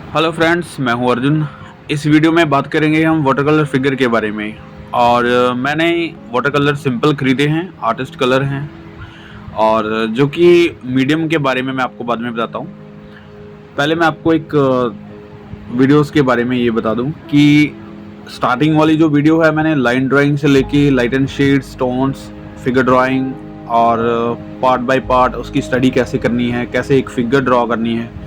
Hello friends, मैं हूं अर्जुन। इस वीडियो में बात करेंगे हम वाटर कलर फिगर के बारे में। और मैंने वाटर कलर सिंपल खरीदे हैं, आर्टिस्ट कलर हैं, और जो कि मीडियम के बारे में मैं आपको बाद में बताता हूं। पहले मैं आपको एक वीडियोस के बारे में ये बता दूं कि स्टार्टिंग वाली जो वीडियो है, मैंने लाइन ड्राइंग से लेके light and shades, tones, figure drawing और पार्ट बाय पार्ट उसकी स्टडी कैसे करनी है, कैसे एक फिगर ड्रॉ करनी है,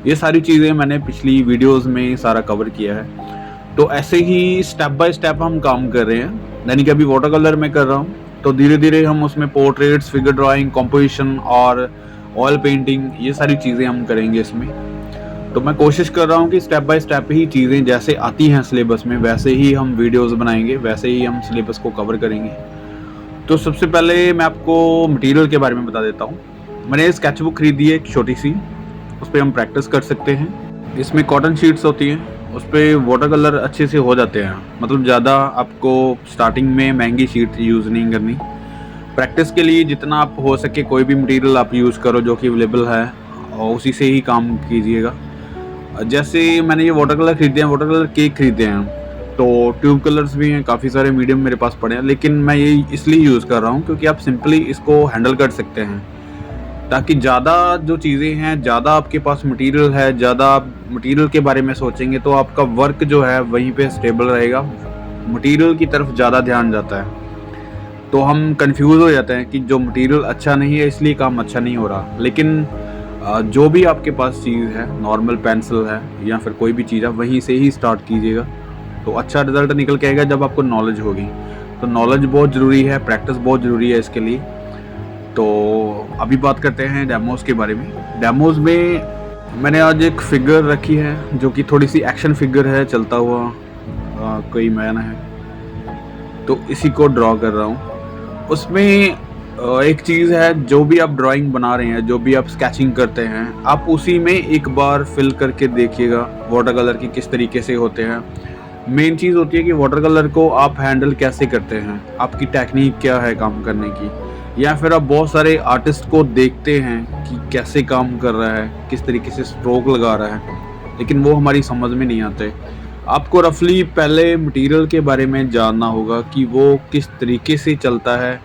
ये सारी चीज़ें मैंने पिछली वीडियोस में सारा कवर किया है। तो ऐसे ही स्टेप बाय स्टेप हम काम कर रहे हैं। यानी कि अभी वाटर कलर में कर रहा हूँ, तो धीरे धीरे हम उसमें पोर्ट्रेट्स, फिगर ड्राइंग, कॉम्पोजिशन और ऑयल पेंटिंग, ये सारी चीज़ें हम करेंगे इसमें। तो मैं कोशिश कर रहा हूँ कि स्टेप बाय स्टेप ही चीज़ें जैसे आती हैं सिलेबस में वैसे ही हम वीडियोस बनाएंगे, वैसे ही हम सिलेबस को कवर करेंगे। तो सबसे पहले मैं आपको मटेरियल के बारे में बता देता हूँ। मैंने स्केचबुक खरीदी है एक छोटी सी, उस पर हम प्रैक्टिस कर सकते हैं। इसमें कॉटन शीट्स होती हैं, उस पर वाटर कलर अच्छे से हो जाते हैं। मतलब ज़्यादा आपको स्टार्टिंग में महंगी शीट यूज़ नहीं करनी। प्रैक्टिस के लिए जितना आप हो सके कोई भी मटेरियल आप यूज़ करो जो कि अवेलेबल है, और उसी से ही काम कीजिएगा। जैसे मैंने ये वाटर कलर खरीदे हैं, वाटर कलर केक खरीदे हैं, तो ट्यूब कलर्स भी हैं, काफ़ी सारे मीडियम मेरे पास पड़े हैं, लेकिन मैं ये इसलिए यूज़ कर रहा हूँ क्योंकि आप सिंपली इसको हैंडल कर सकते हैं। ताकि ज़्यादा जो चीज़ें हैं, ज़्यादा आपके पास मटेरियल है, ज़्यादा आप मटेरियल के बारे में सोचेंगे तो आपका वर्क जो है वहीं पे स्टेबल रहेगा, मटेरियल की तरफ ज़्यादा ध्यान जाता है। तो हम कंफ्यूज हो जाते हैं कि जो मटेरियल अच्छा नहीं है इसलिए काम अच्छा नहीं हो रहा। लेकिन जो भी आपके पास चीज़ है, नॉर्मल पेंसिल है या फिर कोई भी चीज़ है, वहीं से ही स्टार्ट कीजिएगा तो अच्छा रिजल्ट निकल के आएगा जब आपको नॉलेज होगी। तो नॉलेज बहुत ज़रूरी है, प्रैक्टिस बहुत ज़रूरी है इसके लिए। तो अभी बात करते हैं डेमोज़ के बारे में। डेमोज़ में मैंने आज एक फिगर रखी है जो कि थोड़ी सी एक्शन फिगर है, चलता हुआ कोई मैन है, तो इसी को ड्रॉ कर रहा हूँ। उसमें एक चीज़ है, जो भी आप ड्राइंग बना रहे हैं, जो भी आप स्केचिंग करते हैं, आप उसी में एक बार फिल करके देखिएगा वाटर कलर की किस तरीके से होते हैं। मेन चीज़ होती है कि वाटर कलर को आप हैंडल कैसे करते हैं, आपकी टेक्निक क्या है काम करने की, या फिर आप बहुत सारे आर्टिस्ट को देखते हैं कि कैसे काम कर रहा है, किस तरीके से स्ट्रोक लगा रहा है, लेकिन वो हमारी समझ में नहीं आते। आपको रफली पहले मटेरियल के बारे में जानना होगा कि वो किस तरीके से चलता है,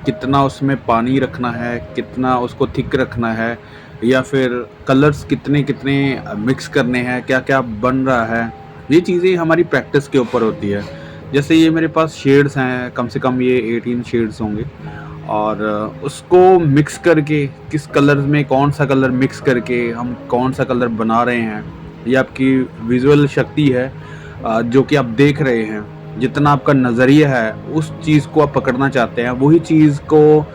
कितना उसमें पानी रखना है, कितना उसको थिक रखना है, या फिर कलर्स कितने कितने मिक्स करने हैं, क्या क्या बन रहा है। ये चीज़ें हमारी प्रैक्टिस के ऊपर होती है। जैसे ये मेरे पास शेड्स हैं, कम से कम ये 18 शेड्स होंगे, और उसको मिक्स करके किस कलर में कौन सा कलर मिक्स करके हम कौन सा कलर बना रहे हैं, ये आपकी विजुअल शक्ति है, जो कि आप देख रहे हैं। जितना आपका नज़रिया है उस चीज़ को आप पकड़ना चाहते हैं, वही चीज़ को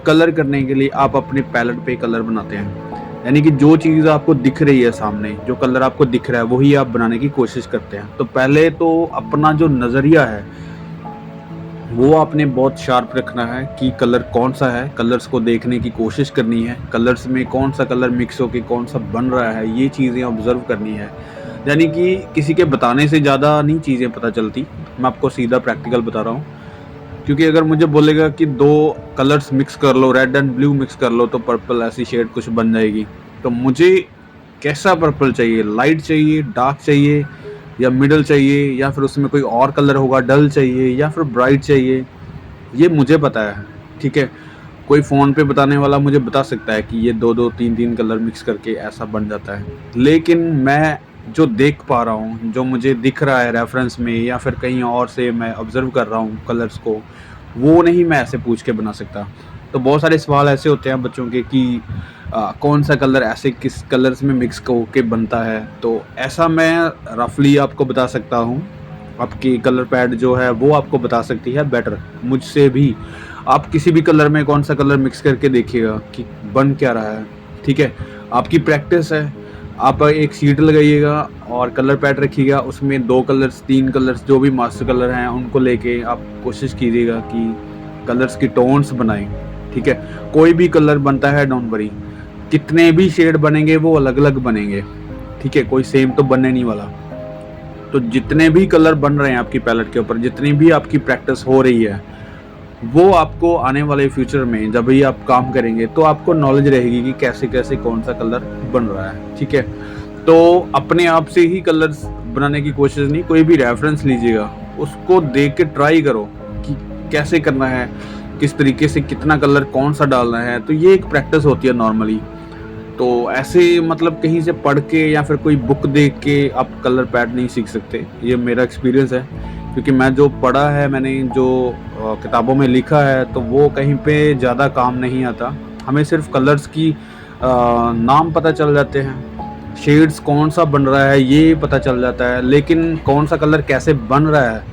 कलर करने के लिए आप अपने पैलेट पे कलर बनाते हैं। यानी कि जो चीज़ आपको दिख रही है सामने, जो कलर आपको दिख रहा है वही आप बनाने की कोशिश करते हैं। तो पहले तो अपना जो नज़रिया है वो आपने बहुत शार्प रखना है कि कलर कौन सा है, कलर्स को देखने की कोशिश करनी है, कलर्स में कौन सा कलर मिक्स होके कौन सा बन रहा है, ये चीज़ें ऑब्ज़र्व करनी है। यानी कि किसी के बताने से ज़्यादा नहीं चीज़ें पता चलती, मैं आपको सीधा प्रैक्टिकल बता रहा हूँ। क्योंकि अगर मुझे बोलेगा कि 2 कलर्स मिक्स कर लो, रेड एंड ब्लू मिक्स कर लो तो पर्पल ऐसी शेड कुछ बन जाएगी। तो मुझे कैसा पर्पल चाहिए, लाइट चाहिए, डार्क चाहिए, या मिडल चाहिए, या फिर उसमें कोई और कलर होगा, डल चाहिए या फिर ब्राइट चाहिए, ये मुझे पता है, ठीक है। कोई फ़ोन पे बताने वाला मुझे बता सकता है कि ये 2-2 3-3 कलर मिक्स करके ऐसा बन जाता है। लेकिन मैं जो देख पा रहा हूँ, जो मुझे दिख रहा है रेफ़रेंस में या फिर कहीं और से मैं ऑब्ज़र्व कर रहा हूँ कलर्स को, वो नहीं मैं ऐसे पूछ के बना सकता। तो बहुत सारे सवाल ऐसे होते हैं बच्चों के कि कौन सा कलर ऐसे किस कलर्स में मिक्स होके बनता है, तो ऐसा मैं रफली आपको बता सकता हूँ। आपकी कलर पैड जो है वो आपको बता सकती है बेटर मुझसे भी। आप किसी भी कलर में कौन सा कलर मिक्स करके देखिएगा कि बन क्या रहा है, ठीक है। आपकी प्रैक्टिस है, आप एक शीट लगाइएगा और कलर पैड रखिएगा, उसमें 2 कलर्स 3 कलर्स जो भी मास्टर कलर हैं उनको लेके आप कोशिश कीजिएगा कि कलर्स की टोन्स बनाएं, ठीक है। कोई भी कलर बनता है, डोंट वरी, कितने भी शेड बनेंगे वो अलग अलग बनेंगे, ठीक है, कोई सेम तो बनने नहीं वाला। तो जितने भी कलर बन रहे हैं आपकी पैलेट के ऊपर, जितनी भी आपकी प्रैक्टिस हो रही है, वो आपको आने वाले फ्यूचर में जब भी आप काम करेंगे तो आपको नॉलेज रहेगी कि कैसे कैसे कौन सा कलर बन रहा है, ठीक है। तो अपने आप से ही कलर्स बनाने की कोशिश नहीं, कोई भी रेफरेंस लीजिएगा, उसको देख के ट्राई करो कि कैसे करना है, किस तरीके से कितना कलर कौन सा डालना है। तो ये एक प्रैक्टिस होती है नॉर्मली। तो ऐसे मतलब कहीं से पढ़ के या फिर कोई बुक देख के आप कलर पैड नहीं सीख सकते। ये मेरा एक्सपीरियंस है, क्योंकि मैं जो पढ़ा है, मैंने जो किताबों में लिखा है, तो वो कहीं पे ज़्यादा काम नहीं आता। हमें सिर्फ कलर्स की नाम पता चल जाते हैं, शेड्स कौन सा बन रहा है ये पता चल जाता है, लेकिन कौन सा कलर कैसे बन रहा है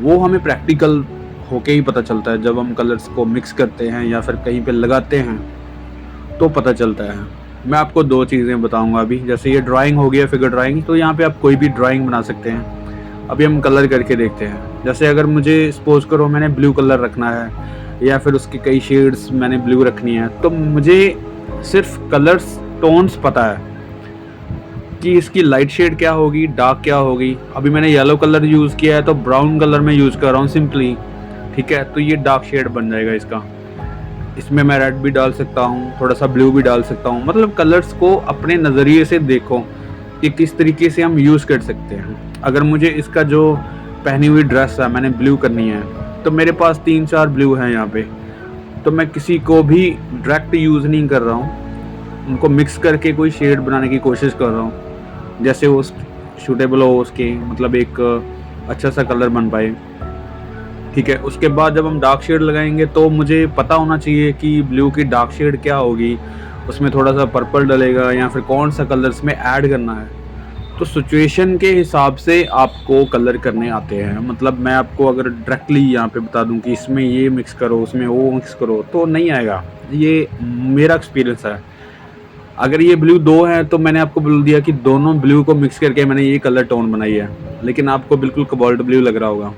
वो हमें प्रैक्टिकल होके ही पता चलता है। जब हम कलर्स को मिक्स करते हैं या फिर कहीं पे लगाते हैं तो पता चलता है। मैं आपको 2 चीज़ें बताऊंगा अभी। जैसे ये ड्राइंग हो गया, फिगर ड्राइंग, तो यहाँ पे आप कोई भी ड्राइंग बना सकते हैं। अभी हम कलर करके देखते हैं। जैसे अगर मुझे सपोज करो मैंने ब्लू कलर रखना है या फिर उसकी कई शेड्स मैंने ब्लू रखनी है, तो मुझे सिर्फ कलर्स टोन्स पता है कि इसकी लाइट शेड क्या होगी, डार्क क्या होगी। अभी मैंने येलो कलर यूज़ किया है तो ब्राउन कलर में यूज़ कर रहा हूँ सिंपली, ठीक है। तो ये डार्क शेड बन जाएगा इसका। इसमें मैं रेड भी डाल सकता हूँ, थोड़ा सा ब्लू भी डाल सकता हूँ। मतलब कलर्स को अपने नज़रिए से देखो कि किस तरीके से हम यूज़ कर सकते हैं। अगर मुझे इसका जो पहनी हुई ड्रेस है मैंने ब्लू करनी है, तो मेरे पास 3-4 ब्लू हैं यहाँ पे, तो मैं किसी को भी डायरेक्ट यूज़ नहीं कर रहा हूँ, उनको मिक्स करके कोई शेड बनाने की कोशिश कर रहा हूँ, जैसे वो सूटेबल हो उसके, मतलब एक अच्छा सा कलर बन पाए, ठीक है। उसके बाद जब हम डार्क शेड लगाएंगे तो मुझे पता होना चाहिए कि ब्लू की डार्क शेड क्या होगी, उसमें थोड़ा सा पर्पल डलेगा या फिर कौन सा कलर इसमें ऐड करना है। तो सिचुएशन के हिसाब से आपको कलर करने आते हैं। मतलब मैं आपको अगर डायरेक्टली यहाँ पे बता दूं कि इसमें ये मिक्स करो, उसमें वो मिक्स करो, तो नहीं आएगा। ये मेरा एक्सपीरियंस है। अगर ये ब्लू 2 है तो मैंने आपको बोल दिया कि दोनों ब्लू को मिक्स करके मैंने ये कलर टोन बनाई है, लेकिन आपको बिल्कुल कोबाल्ट ब्लू लग रहा होगा,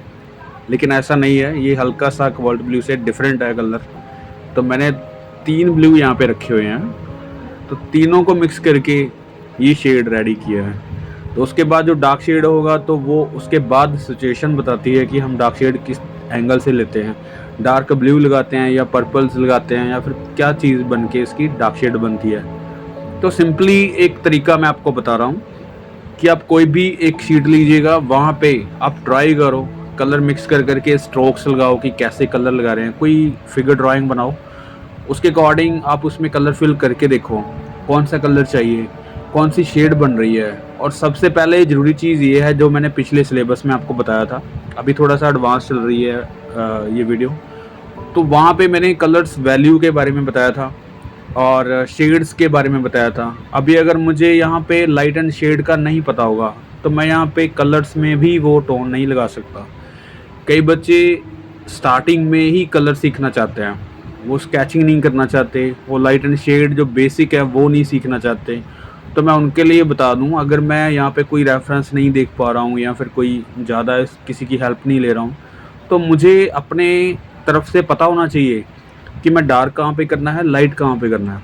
लेकिन ऐसा नहीं है। ये हल्का सा कोबाल्ट ब्लू से डिफरेंट है कलर। तो मैंने 3 ब्लू यहाँ पे रखे हुए हैं, तो तीनों को मिक्स करके ये शेड रेडी किया है। तो उसके बाद जो डार्क शेड होगा तो वो उसके बाद सिचुएशन बताती है कि हम डार्क शेड किस एंगल से लेते हैं, डार्क ब्लू लगाते हैं या पर्पल्स लगाते हैं या फिर क्या चीज़ बन के इसकी डार्क शेड बनती है। तो सिंपली एक तरीका मैं आपको बता रहा हूँ कि आप कोई भी एक शीट लीजिएगा, वहाँ पे आप ट्राई करो, कलर मिक्स कर करके स्ट्रोक्स लगाओ कि कैसे कलर लगा रहे हैं। कोई फिगर ड्राइंग बनाओ, उसके अकॉर्डिंग आप उसमें कलर फिल करके देखो कौन सा कलर चाहिए, कौन सी शेड बन रही है। और सबसे पहले ज़रूरी चीज़ ये है जो मैंने पिछले सिलेबस में आपको बताया था, अभी थोड़ा सा एडवांस चल रही है ये वीडियो, तो वहाँ पे मैंने कलर्स वैल्यू के बारे में बताया था और शेड्स के बारे में बताया था। अभी अगर मुझे यहाँ पे लाइट एंड शेड का नहीं पता होगा तो मैं यहाँ पे कलर्स में भी वो टोन नहीं लगा सकता। कई बच्चे स्टार्टिंग में ही कलर सीखना चाहते हैं, वो स्केचिंग नहीं करना चाहते, वो लाइट एंड शेड जो बेसिक है वो नहीं सीखना चाहते। तो मैं उनके लिए बता दूं, अगर मैं यहाँ पे कोई रेफरेंस नहीं देख पा रहा हूँ या फिर कोई ज़्यादा किसी की हेल्प नहीं ले रहा हूँ, तो मुझे अपने तरफ से पता होना चाहिए कि मैं डार्क कहाँ पे करना है, लाइट कहाँ पे करना है।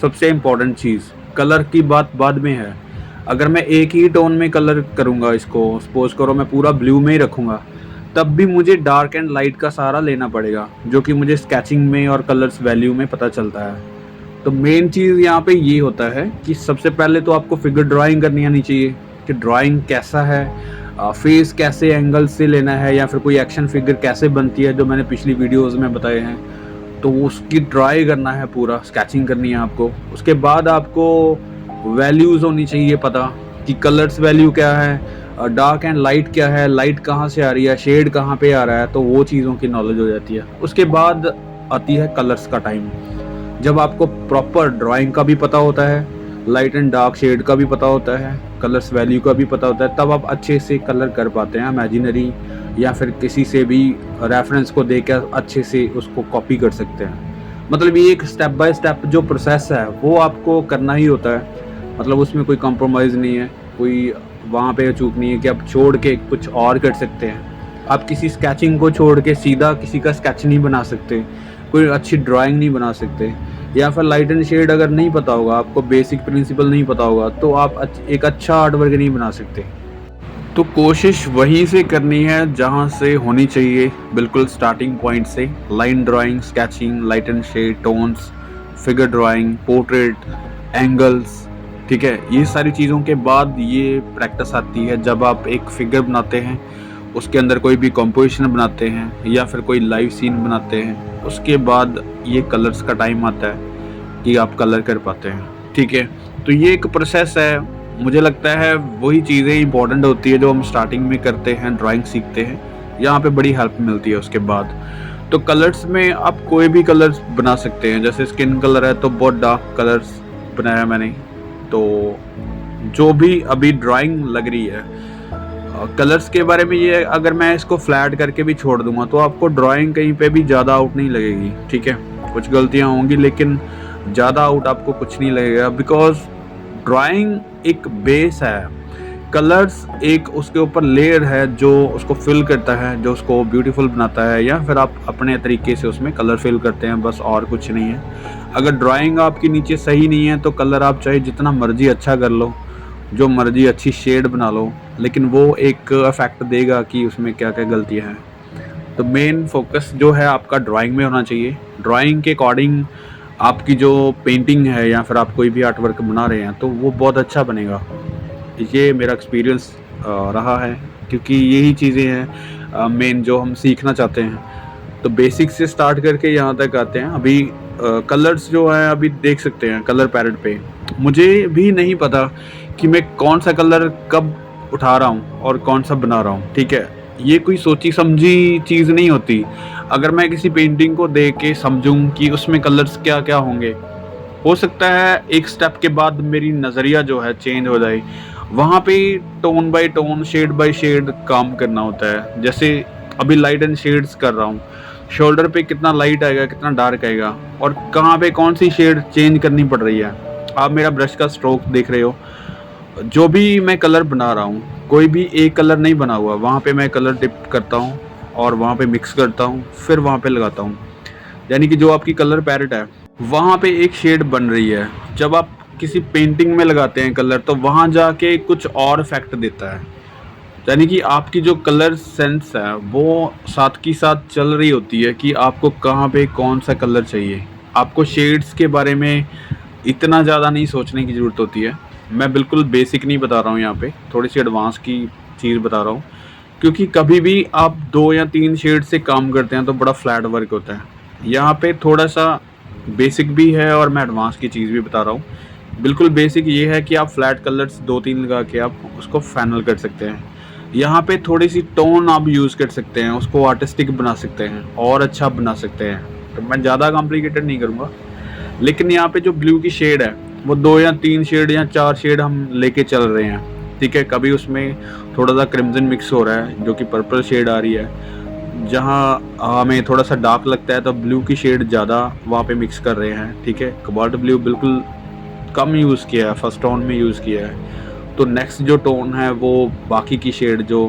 सबसे इम्पॉर्टेंट चीज़, कलर की बात बाद में है। अगर मैं एक ही टोन में कलर करूँगा, इसको सपोज करो मैं पूरा ब्लू में ही रखूँगा, तब भी मुझे डार्क एंड लाइट का सहारा लेना पड़ेगा, जो कि मुझे स्केचिंग में और कलर्स वैल्यू में पता चलता है। तो मेन चीज़ यहाँ पे ये होता है कि सबसे पहले तो आपको फिगर ड्राइंग करनी आनी चाहिए कि ड्राइंग कैसा है, फेस कैसे एंगल से लेना है या फिर कोई एक्शन फिगर कैसे बनती है, जो मैंने पिछली वीडियोज़ में बताए हैं। तो उसकी ट्राई करना है, पूरा स्केचिंग करनी है आपको। उसके बाद आपको वैल्यूज़ होनी चाहिए पता कि कलर्स वैल्यू क्या है, डार्क एंड लाइट क्या है, लाइट कहाँ से आ रही है, शेड कहाँ पे आ रहा है, तो वो चीज़ों की नॉलेज हो जाती है। उसके बाद आती है कलर्स का टाइम, जब आपको प्रॉपर ड्राइंग का भी पता होता है, लाइट एंड डार्क शेड का भी पता होता है, कलर्स वैल्यू का भी पता होता है, तब आप अच्छे से कलर कर पाते हैं। इमेजिनरी या फिर किसी से भी रेफरेंस को देकर अच्छे से उसको कॉपी कर सकते हैं। मतलब ये एक स्टेप बाय स्टेप जो प्रोसेस है वो आपको करना ही होता है। मतलब उसमें कोई कॉम्प्रोमाइज़ नहीं है, कोई वहाँ पे चूक नहीं है कि आप छोड़ के कुछ और कर सकते हैं। आप किसी स्केचिंग को छोड़ के सीधा किसी का स्केच नहीं बना सकते, कोई अच्छी ड्राइंग नहीं बना सकते। या फिर लाइट एंड शेड अगर नहीं पता होगा, आपको बेसिक प्रिंसिपल नहीं पता होगा, तो आप एक अच्छा आर्ट वर्क नहीं बना सकते। तो कोशिश वहीं से करनी है जहाँ से होनी चाहिए, बिल्कुल स्टार्टिंग पॉइंट से। Line drawing, sketching, light and shade, tones, figure drawing, portrait, angles, ठीक है, ये सारी चीज़ों के बाद ये प्रैक्टिस आती है जब आप एक फिगर बनाते हैं, उसके अंदर कोई भी कंपोजिशन बनाते हैं या फिर कोई लाइव सीन बनाते हैं, उसके बाद ये कलर्स का टाइम आता है कि आप कलर कर पाते हैं। ठीक है, तो ये एक प्रोसेस है। मुझे लगता है वही चीज़ें इंपॉर्टेंट होती है जो हम स्टार्टिंग में करते हैं, ड्राइंग सीखते हैं, यहाँ पे बड़ी हेल्प मिलती है उसके बाद। तो कलर्स में आप कोई भी कलर्स बना सकते हैं, जैसे स्किन कलर है तो बहुत डार्क कलर्स बनाया मैंने। तो जो भी अभी ड्राइंग लग रही है, कलर्स के बारे में ये, अगर मैं इसको फ्लैट करके भी छोड़ दूंगा तो आपको ड्राइंग कहीं पे भी ज़्यादा आउट नहीं लगेगी। ठीक है, कुछ गलतियाँ होंगी लेकिन ज़्यादा आउट आपको कुछ नहीं लगेगा, बिकॉज ड्राइंग एक बेस है, कलर्स एक उसके ऊपर लेयर है जो उसको फिल करता है, जो उसको ब्यूटीफुल बनाता है, या फिर आप अपने तरीके से उसमें कलर फिल करते हैं, बस और कुछ नहीं है। अगर ड्राइंग आपकी नीचे सही नहीं है तो कलर आप चाहे जितना मर्जी अच्छा कर लो, जो मर्जी अच्छी शेड बना लो, लेकिन वो एक इफेक्ट देगा कि उसमें क्या क्या गलतियाँ हैं। तो मेन फोकस जो है आपका ड्राइंग में होना चाहिए। ड्राइंग के अकॉर्डिंग आपकी जो पेंटिंग है या फिर आप कोई भी आर्ट वर्क बना रहे हैं तो वो बहुत अच्छा बनेगा। ये मेरा एक्सपीरियंस रहा है, क्योंकि यही चीज़ें हैं मेन जो हम सीखना चाहते हैं। तो बेसिक से स्टार्ट करके यहाँ तक आते हैं। अभी कलर्स जो है अभी देख सकते हैं कलर पैलेट पे, मुझे भी नहीं पता कि मैं कौन सा कलर कब उठा रहा हूँ और कौन सा बना रहा हूँ। ठीक है, ये कोई सोची समझी चीज़ नहीं होती। अगर मैं किसी पेंटिंग को देख के समझूं कि उसमें कलर्स क्या क्या होंगे, हो सकता है एक स्टेप के बाद मेरी नज़रिया जो है चेंज हो जाए। वहाँ पे tone by tone, shade by shade काम करना होता है। जैसे अभी लाइट एंड शेड्स कर रहा हूँ, शोल्डर पे कितना लाइट आएगा, कितना डार्क आएगा, और कहाँ पे कौन सी शेड चेंज करनी पड़ रही है। आप मेरा ब्रश का स्ट्रोक देख रहे हो, जो भी मैं कलर बना रहा हूँ, कोई भी एक कलर नहीं बना हुआ, वहाँ पे मैं कलर डिप करता हूँ और वहाँ पे मिक्स करता हूँ, फिर वहाँ पे लगाता हूँ। यानी कि जो आपकी कलर पैलेट है वहाँ पे एक शेड बन रही है। जब आप किसी पेंटिंग में लगाते हैं कलर, तो वहाँ जाके कुछ और इफेक्ट देता है। यानी कि आपकी जो कलर सेंस है वो साथ की साथ चल रही होती है कि आपको कहाँ पे कौन सा कलर चाहिए। आपको शेड्स के बारे में इतना ज़्यादा नहीं सोचने की ज़रूरत होती है। मैं बिल्कुल बेसिक नहीं बता रहा हूँ, यहाँ पे थोड़ी सी एडवांस की चीज़ बता रहा हूँ, क्योंकि कभी भी आप 2 या 3 शेड से काम करते हैं तो बड़ा फ्लैट वर्क होता है। यहाँ पे थोड़ा सा बेसिक भी है और मैं एडवांस की चीज़ भी बता रहा हूँ। बिल्कुल बेसिक ये है कि आप फ्लैट कलर्स 2-3 लगा के आप उसको फाइनल कर सकते हैं। यहाँ पे थोड़ी सी टोन आप यूज़ कर सकते हैं, उसको आर्टिस्टिक बना सकते हैं और अच्छा बना सकते हैं। तो मैं ज़्यादा कॉम्प्लिकेटेड नहीं करूँगा, लेकिन यहाँ पे जो ब्लू की शेड है वो 2 या 3 शेड या 4 शेड हम लेके चल रहे हैं। ठीक है, कभी उसमें थोड़ा सा क्रिम्जन मिक्स हो रहा है जो कि पर्पल शेड आ रही है, जहाँ हमें थोड़ा सा डार्क लगता है तो ब्लू की शेड ज़्यादा वहाँ पे मिक्स कर रहे हैं। ठीक है, कोबाल्ट ब्लू बिल्कुल कम यूज़ किया है, फर्स्ट टोन में यूज़ किया है। तो नेक्स्ट जो टोन है वो बाकी की शेड जो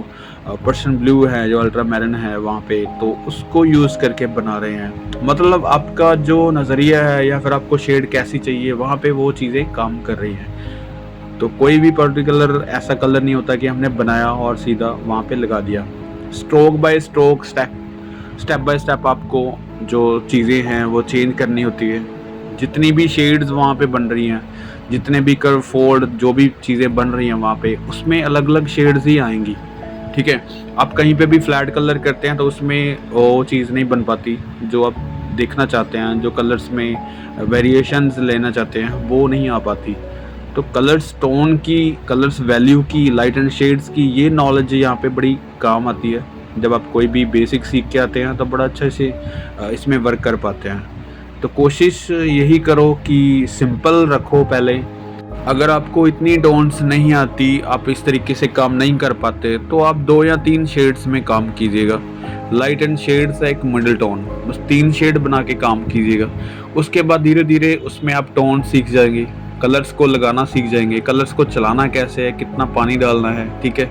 पर्शियन ब्लू है, जो अल्ट्रा मैरिन है वहाँ पे, तो उसको यूज़ करके बना रहे हैं। मतलब आपका जो नज़रिया है या फिर आपको शेड कैसी चाहिए, वहाँ पे वो चीज़ें काम कर रही हैं। तो कोई भी पर्टिकुलर ऐसा कलर नहीं होता कि हमने बनाया और सीधा वहाँ पे लगा दिया। Stroke bye stroke, step by step आपको जो चीज़ें हैं वो चेंज करनी होती है। जितनी भी शेड्स वहाँ पे बन रही हैं, जितने भी कर्व फोल्ड जो भी चीज़ें बन रही हैं वहाँ पे, उसमें अलग अलग शेड्स ही आएंगी। ठीक है, आप कहीं पे भी फ्लैट कलर करते हैं तो उसमें वो चीज़ नहीं बन पाती जो आप देखना चाहते हैं, जो कलर्स में वेरिएशंस लेना चाहते हैं वो नहीं आ पाती। तो कलर्स टोन की, कलर्स वैल्यू की, लाइट एंड शेड्स की, ये नॉलेज यहाँ पे बड़ी काम आती है। जब आप कोई भी बेसिक सीख के आते हैं तो बड़ा अच्छा से इसमें वर्क कर पाते हैं। तो कोशिश यही करो कि सिंपल रखो पहले। अगर आपको इतनी टोन्स नहीं आती, आप इस तरीके से काम नहीं कर पाते, तो आप 2 या 3 शेड्स में काम कीजिएगा। लाइट एंड शेड्स एक मिडिल टोन, बस 3 शेड बना के काम कीजिएगा। उसके बाद धीरे धीरे उसमें आप टोन सीख जाएंगे, कलर्स को लगाना सीख जाएंगे, कलर्स को चलाना कैसे है, कितना पानी डालना है। ठीक है,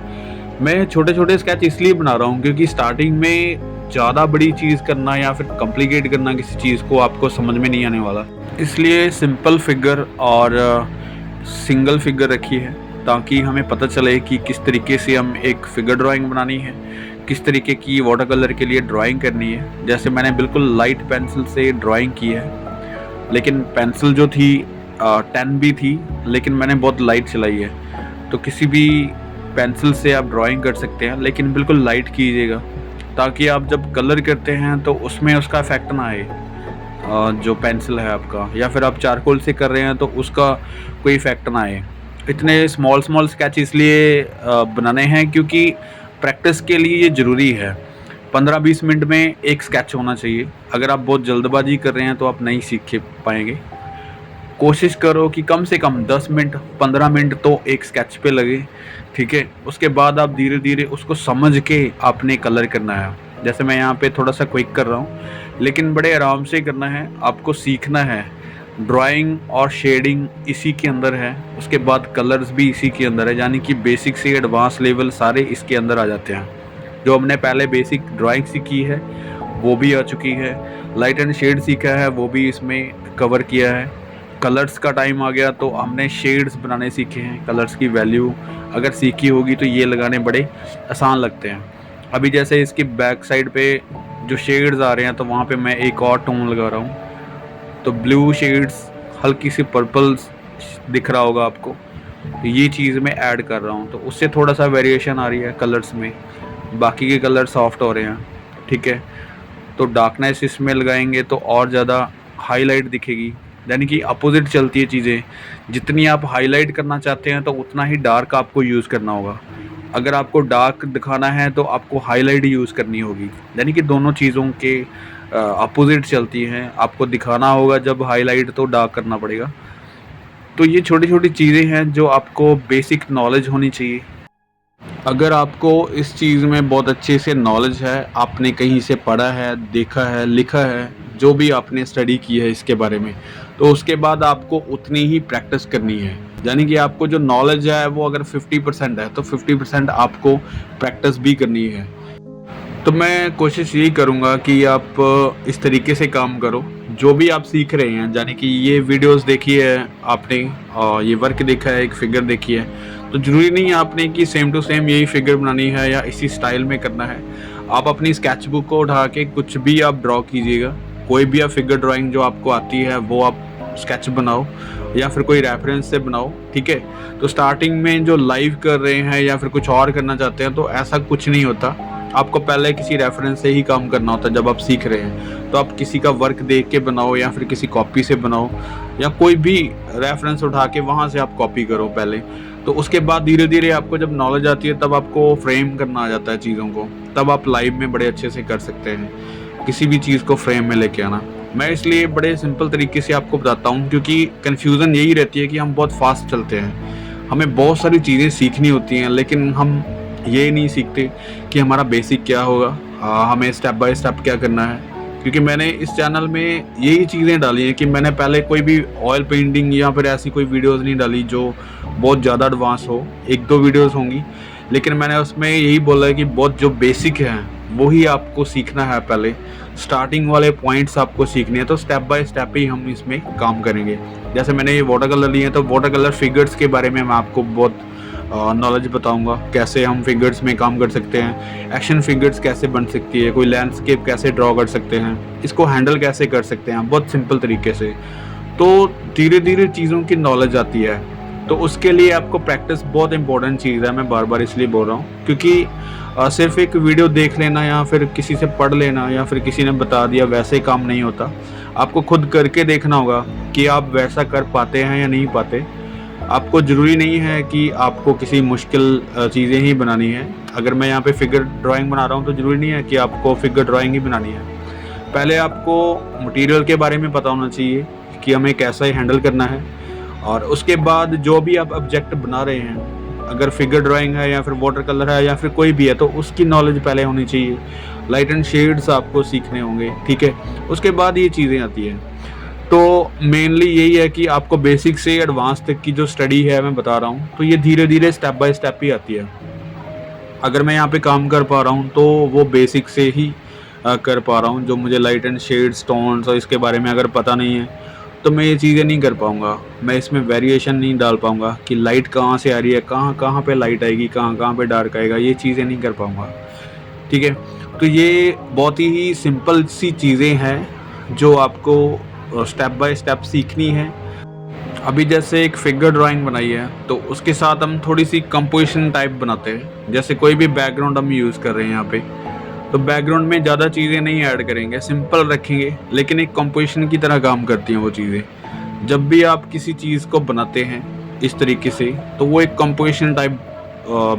मैं छोटे छोटे स्केच इसलिए बना रहा हूँ क्योंकि स्टार्टिंग में ज़्यादा बड़ी चीज़ करना या फिर कॉम्प्लिकेट करना किसी चीज़ को आपको समझ में नहीं आने वाला। इसलिए सिंपल फिगर और सिंगल फिगर रखी है, ताकि हमें पता चले कि किस तरीके से हम एक फिगर ड्राइंग बनानी है, किस तरीके की वाटर कलर के लिए ड्राइंग करनी है। जैसे मैंने बिल्कुल लाइट पेंसिल से ड्राइंग की है, लेकिन पेंसिल जो थी 10 भी थी, लेकिन मैंने बहुत लाइट चलाई है। तो किसी भी पेंसिल से आप ड्राइंग कर सकते हैं, लेकिन बिल्कुल लाइट कीजिएगा, ताकि आप जब कलर करते हैं तो उसमें उसका इफेक्ट ना आए। जो पेंसिल है आपका, या फिर आप चारकोल से कर रहे हैं तो उसका कोई इफेक्ट ना आए। इतने स्मॉल स्मॉल स्केच इसलिए बनाने हैं क्योंकि प्रैक्टिस के लिए ये ज़रूरी है। 15-20 मिनट में एक स्केच होना चाहिए। अगर आप बहुत जल्दबाजी कर रहे हैं तो आप नहीं सीख पाएंगे। कोशिश करो कि कम से कम 10 मिनट 15 मिनट तो एक स्केच पे लगे, ठीक है। उसके बाद आप धीरे धीरे उसको समझ के आपने कलर करना है। जैसे मैं यहाँ पे थोड़ा सा क्विक कर रहा हूँ, लेकिन बड़े आराम से करना है। आपको सीखना है, ड्राइंग और शेडिंग इसी के अंदर है, उसके बाद कलर्स भी इसी के अंदर है, यानी कि बेसिक से एडवांस लेवल सारे इसके अंदर आ जाते हैं। जो हमने पहले बेसिक ड्राइंग सीखी है वो भी आ चुकी है, लाइट एंड शेड सीखा है वो भी इसमें कवर किया है। कलर्स का टाइम आ गया तो हमने शेड्स बनाने सीखे हैं। कलर्स की वैल्यू अगर सीखी होगी तो ये लगाने बड़े आसान लगते हैं। अभी जैसे इसकी बैक साइड पे जो शेड्स आ रहे हैं तो वहाँ पे मैं एक और टोन लगा रहा हूँ। तो ब्लू शेड्स, हल्की सी पर्पल दिख रहा होगा आपको, तो ये चीज़ मैं ऐड कर रहा हूँ, तो उससे थोड़ा सा वेरिएशन आ रही है कलर्स में। बाकी के कलर सॉफ्ट हो रहे हैं, ठीक है। तो डार्कनेस इसमें लगाएंगे तो और ज़्यादा हाईलाइट दिखेगी, यानी कि अपोजिट चलती है चीज़ें। जितनी आप हाईलाइट करना चाहते हैं तो उतना ही डार्क आपको यूज़ करना होगा। अगर आपको डार्क दिखाना है तो आपको हाईलाइट यूज़ करनी होगी, यानी कि दोनों चीज़ों के अपोजिट चलती हैं। आपको दिखाना होगा जब हाईलाइट तो डार्क करना पड़ेगा। तो ये छोटी छोटी चीज़ें हैं जो आपको बेसिक नॉलेज होनी चाहिए। अगर आपको इस चीज़ में बहुत अच्छे से नॉलेज है, आपने कहीं से पढ़ा है, देखा है, लिखा है, जो भी आपने स्टडी की है इसके बारे में, तो उसके बाद आपको उतनी ही प्रैक्टिस करनी है। यानी कि आपको जो नॉलेज है वो अगर 50% है तो 50% आपको प्रैक्टिस भी करनी है। तो मैं कोशिश यही करूँगा कि आप इस तरीके से काम करो। जो भी आप सीख रहे हैं, यानी कि ये वीडियोस देखी है आपने और ये वर्क देखा है, एक फिगर देखी है, तो ज़रूरी नहीं है आपने कि सेम टू सेम यही फिगर बनानी है या इसी स्टाइल में करना है। आप अपनी स्केच बुक को उठा के कुछ भी आप ड्रॉ कीजिएगा। कोई भी आप फिगर ड्राइंग जो आपको आती है वो आप स्केच बनाओ, या फिर कोई रेफरेंस से बनाओ, ठीक है। तो स्टार्टिंग में जो लाइव कर रहे हैं या फिर कुछ और करना चाहते हैं तो ऐसा कुछ नहीं होता। आपको पहले किसी रेफरेंस से ही काम करना होता है। जब आप सीख रहे हैं तो आप किसी का वर्क देख के बनाओ या फिर किसी कॉपी से बनाओ, या कोई भी रेफरेंस उठा के वहाँ से आप कॉपी करो पहले। तो उसके बाद धीरे धीरे आपको जब नॉलेज आती है तब आपको फ्रेम करना आ जाता है चीज़ों को, तब आप लाइव में बड़े अच्छे से कर सकते हैं किसी भी चीज़ को फ्रेम में लेके आना। मैं इसलिए बड़े सिंपल तरीके से आपको बताता हूँ, क्योंकि कन्फ्यूज़न यही रहती है कि हम बहुत फास्ट चलते हैं, हमें बहुत सारी चीज़ें सीखनी होती हैं, लेकिन हम ये नहीं सीखते कि हमारा बेसिक क्या होगा, हमें स्टेप बाय स्टेप क्या करना है। क्योंकि मैंने इस चैनल में यही चीज़ें डाली हैं कि मैंने पहले कोई भी ऑयल पेंटिंग या फिर ऐसी कोई वीडियोस नहीं डाली जो बहुत ज़्यादा एडवांस हो। एक दो वीडियोस होंगी, लेकिन मैंने उसमें यही बोला है कि बहुत जो बेसिक हैं वही आपको सीखना है। पहले स्टार्टिंग वाले पॉइंट्स आपको सीखने हैं, तो स्टेप बाय स्टेप ही हम इसमें काम करेंगे। जैसे मैंने ये वाटर कलर लिए हैं तो वाटर कलर फिगर्स के बारे में मैं आपको बहुत नॉलेज बताऊंगा, कैसे हम फिगर्स में काम कर सकते हैं, एक्शन फिगर्स कैसे बन सकती है, कोई लैंडस्केप कैसे ड्रॉ कर सकते हैं, इसको हैंडल कैसे कर सकते हैं बहुत सिंपल तरीके से। तो धीरे धीरे चीज़ों की नॉलेज आती है। तो उसके लिए आपको प्रैक्टिस बहुत इंपॉर्टेंट चीज़ है। मैं बार बार इसलिए बोल रहा हूँ क्योंकि सिर्फ एक वीडियो देख लेना या फिर किसी से पढ़ लेना या फिर किसी ने बता दिया वैसे काम नहीं होता। आपको खुद करके देखना होगा कि आप वैसा कर पाते हैं या नहीं पाते। आपको ज़रूरी नहीं है कि आपको किसी मुश्किल चीज़ें ही बनानी है। अगर मैं यहाँ पे फिगर ड्राइंग बना रहा हूँ तो ज़रूरी नहीं है कि आपको फिगर ड्राइंग ही बनानी है। पहले आपको मटेरियल के बारे में पता होना चाहिए कि हमें कैसा हैंडल करना है, और उसके बाद जो भी आप ऑब्जेक्ट बना रहे हैं, अगर फिगर ड्राइंग है या फिर वाटर कलर है या फिर कोई भी है, तो उसकी नॉलेज पहले होनी चाहिए। लाइट एंड शेड्स आपको सीखने होंगे, ठीक है। उसके बाद ये चीज़ें आती हैं। तो मेनली यही है कि आपको बेसिक से एडवांस तक की जो स्टडी है मैं बता रहा हूँ, तो ये धीरे धीरे स्टेप बाय स्टेप ही आती है। अगर मैं यहाँ पे काम कर पा रहा हूँ तो वो बेसिक से ही कर पा रहा हूँ। जो मुझे लाइट एंड शेड्स, टोन्स और इसके बारे में अगर पता नहीं है तो मैं ये चीज़ें नहीं कर पाऊँगा। मैं इसमें वेरिएशन नहीं डाल पाऊँगा कि लाइट कहाँ से आ रही है, कहाँ कहाँ पे लाइट आएगी, कहाँ कहाँ पे डार्क आएगा, ये चीज़ें नहीं कर पाऊँगा, ठीक है। तो ये बहुत ही सिंपल सी चीज़ें हैं जो आपको स्टेप बाय स्टेप सीखनी है। अभी जैसे एक फिगर ड्राइंग बनाई है तो उसके साथ हम थोड़ी सी कंपोजिशन टाइप बनाते हैं। जैसे कोई भी बैकग्राउंड हम यूज़ कर रहे हैं यहाँ पे, तो बैकग्राउंड में ज़्यादा चीज़ें नहीं ऐड करेंगे, सिंपल रखेंगे, लेकिन एक कंपोजिशन की तरह काम करती हैं वो चीज़ें। जब भी आप किसी चीज़ को बनाते हैं इस तरीके से, तो वो एक कंपोजिशन टाइप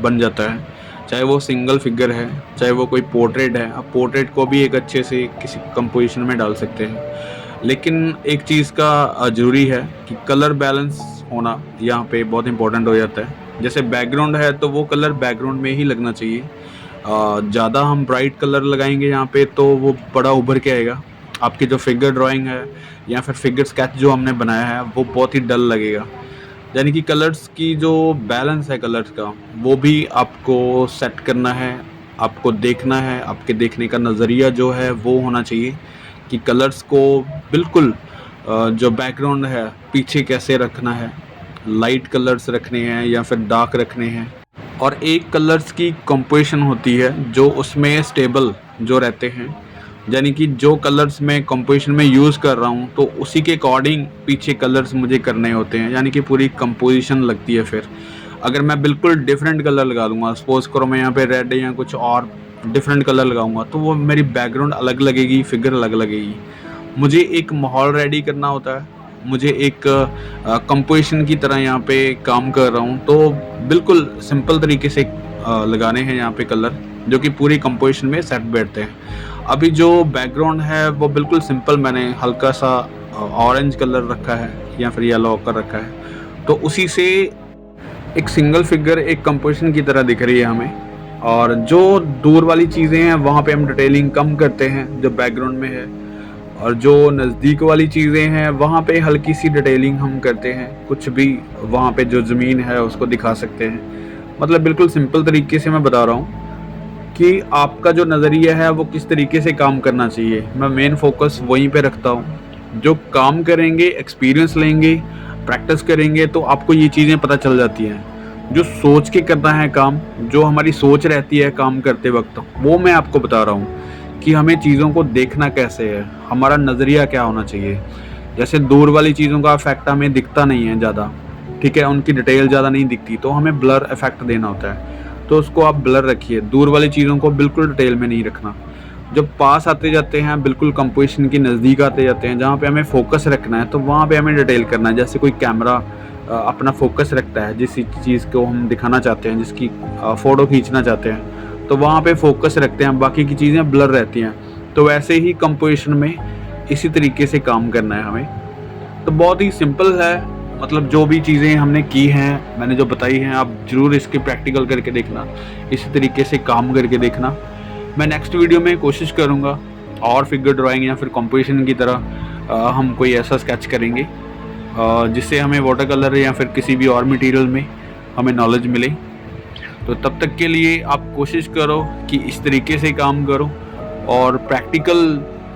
बन जाता है। चाहे वो सिंगल फिगर है, चाहे वो कोई पोर्ट्रेट है, आप पोर्ट्रेट को भी एक अच्छे से किसी कंपोजिशन में डाल सकते हैं। लेकिन एक चीज़ का ज़रूरी है कि कलर बैलेंस होना यहाँ पे बहुत इंपॉर्टेंट हो जाता है। जैसे बैकग्राउंड है तो वो कलर बैकग्राउंड में ही लगना चाहिए। ज़्यादा हम ब्राइट कलर लगाएंगे यहाँ पे तो वो बड़ा उभर के आएगा। आपकी जो फिगर ड्राइंग है या फिर फिगर स्केच जो हमने बनाया है वो बहुत ही डल लगेगा। यानी कि कलर्स की जो बैलेंस है कलर्स का, वो भी आपको सेट करना है, आपको देखना है, आपके देखने का नज़रिया जो है वो होना चाहिए कि कलर्स को बिल्कुल जो बैकग्राउंड है पीछे कैसे रखना है, लाइट कलर्स रखने हैं या फिर डार्क रखने हैं। और एक कलर्स की कंपोजिशन होती है जो उसमें स्टेबल जो रहते हैं, यानी कि जो कलर्स मैं कंपोजिशन में यूज़ कर रहा हूँ तो उसी के अकॉर्डिंग पीछे कलर्स मुझे करने होते हैं, यानी कि पूरी कंपोजिशन लगती है। फिर अगर मैं बिल्कुल डिफरेंट कलर लगा दूंगा, सपोज करो मैं यहाँ पे रेड या कुछ और डिफरेंट कलर लगाऊंगा, तो वो मेरी बैकग्राउंड अलग लगेगी, फिगर अलग लगेगी। मुझे एक माहौल रेडी करना होता है, मुझे एक कंपोजिशन की तरह यहाँ पे काम कर रहा हूँ, तो बिल्कुल सिंपल तरीके से लगाने हैं यहाँ पे कलर जो कि पूरी कंपोजिशन में सेट बैठते हैं। अभी जो बैकग्राउंड है वो बिल्कुल सिंपल, मैंने हल्का सा ऑरेंज कलर रखा है या फिर येलो कर रखा है, तो उसी से एक सिंगल फिगर एक कंपोजिशन की तरह दिख रही है हमें। और जो दूर वाली चीज़ें हैं वहाँ पे हम डिटेलिंग कम करते हैं जो बैकग्राउंड में है, और जो नज़दीक वाली चीज़ें हैं वहाँ पे हल्की सी डिटेलिंग हम करते हैं, कुछ भी वहाँ पे जो ज़मीन है उसको दिखा सकते हैं। मतलब बिल्कुल सिंपल तरीके से मैं बता रहा हूँ कि आपका जो नज़रिया है वो किस तरीके से काम करना चाहिए। मैं मेन फोकस वहीं पे रखता हूँ। जो काम करेंगे, एक्सपीरियंस लेंगे, प्रैक्टिस करेंगे तो आपको ये चीज़ें पता चल जाती हैं। जो सोच के करना है काम, जो हमारी सोच रहती है काम करते वक्त, वो मैं आपको बता रहा हूँ कि हमें चीज़ों को देखना कैसे है, हमारा नज़रिया क्या होना चाहिए। जैसे दूर वाली चीज़ों का इफेक्ट हमें दिखता नहीं है ज़्यादा, ठीक है, उनकी डिटेल ज़्यादा नहीं दिखती, तो हमें ब्लर इफेक्ट देना होता है, तो उसको आप ब्लर रखिए। दूर वाली चीज़ों को बिल्कुल डिटेल में नहीं रखना। जब पास आते जाते हैं, बिल्कुल कंपोजिशन के नज़दीक आते जाते हैं, जहाँ पे हमें फोकस रखना है तो वहाँ पे हमें डिटेल करना है। जैसे कोई कैमरा अपना फोकस रखता है जिस चीज़ को हम दिखाना चाहते हैं, जिसकी फ़ोटो खींचना चाहते हैं, तो वहाँ पे फोकस रखते हैं, बाकी की चीज़ें ब्लर रहती हैं। तो वैसे ही कंपोजिशन में इसी तरीके से काम करना है हमें। तो बहुत ही सिंपल है, मतलब जो भी चीज़ें हमने की हैं, मैंने जो बताई हैं, आप ज़रूर इसके प्रैक्टिकल करके देखना, इसी तरीके से काम करके देखना। मैं नेक्स्ट वीडियो में कोशिश करूँगा और फिगर ड्राइंग या फिर कंपोजिशन की तरह हम कोई ऐसा स्केच करेंगे जिससे हमें वाटर कलर या फिर किसी भी और मटेरियल में हमें नॉलेज मिले। तो तब तक के लिए आप कोशिश करो कि इस तरीके से काम करो और प्रैक्टिकल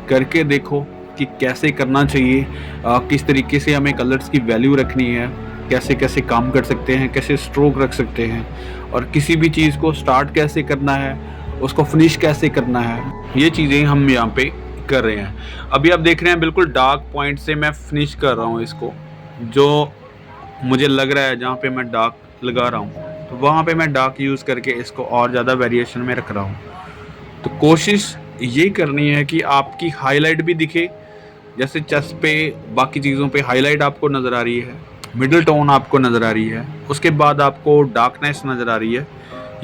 करके देखो कि कैसे करना चाहिए, किस तरीके से हमें कलर्स की वैल्यू रखनी है, कैसे कैसे काम कर सकते हैं, कैसे स्ट्रोक रख सकते हैं, और किसी भी चीज़ को स्टार्ट कैसे करना है, उसको फिनिश कैसे करना है, ये चीज़ें हम यहाँ पे कर रहे हैं। अभी आप देख रहे हैं बिल्कुल डार्क पॉइंट से मैं फिनिश कर रहा हूँ इसको, जो मुझे लग रहा है जहाँ पे मैं डार्क लगा रहा हूँ तो वहाँ पे मैं डार्क यूज़ करके इसको और ज़्यादा वेरिएशन में रख रहा हूँ। तो कोशिश ये करनी है कि आपकी हाईलाइट भी दिखे, जैसे चेस्ट पे बाकी चीज़ों पे हाईलाइट आपको नज़र आ रही है, मिडिल टोन आपको नज़र आ रही है, उसके बाद आपको डार्कनेस नज़र आ रही है।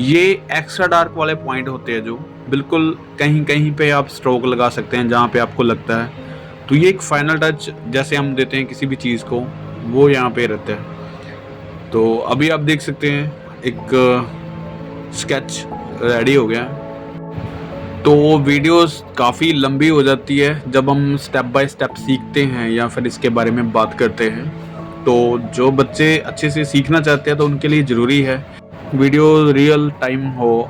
ये एक्स्ट्रा डार्क वाले पॉइंट होते हैं जो बिल्कुल कहीं कहीं पे आप स्ट्रोक लगा सकते हैं जहाँ पे आपको लगता है। तो ये एक फाइनल टच जैसे हम देते हैं किसी भी चीज़ को, वो यहाँ पे रहता है। तो अभी आप देख सकते हैं एक स्केच रेडी हो गया। तो वीडियोस काफ़ी लंबी हो जाती है जब हम स्टेप बाय स्टेप सीखते हैं या फिर इसके बारे में बात करते हैं। तो जो बच्चे अच्छे से सीखना चाहते हैं तो उनके लिए ज़रूरी है वीडियो रियल टाइम हो,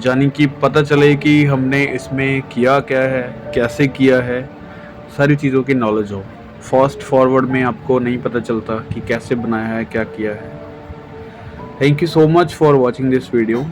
यानी कि पता चले कि हमने इसमें किया क्या है, कैसे किया है, सारी चीज़ों की नॉलेज हो। फास्ट फॉरवर्ड में आपको नहीं पता चलता कि कैसे बनाया है, क्या किया है। Thank you so much for watching this video.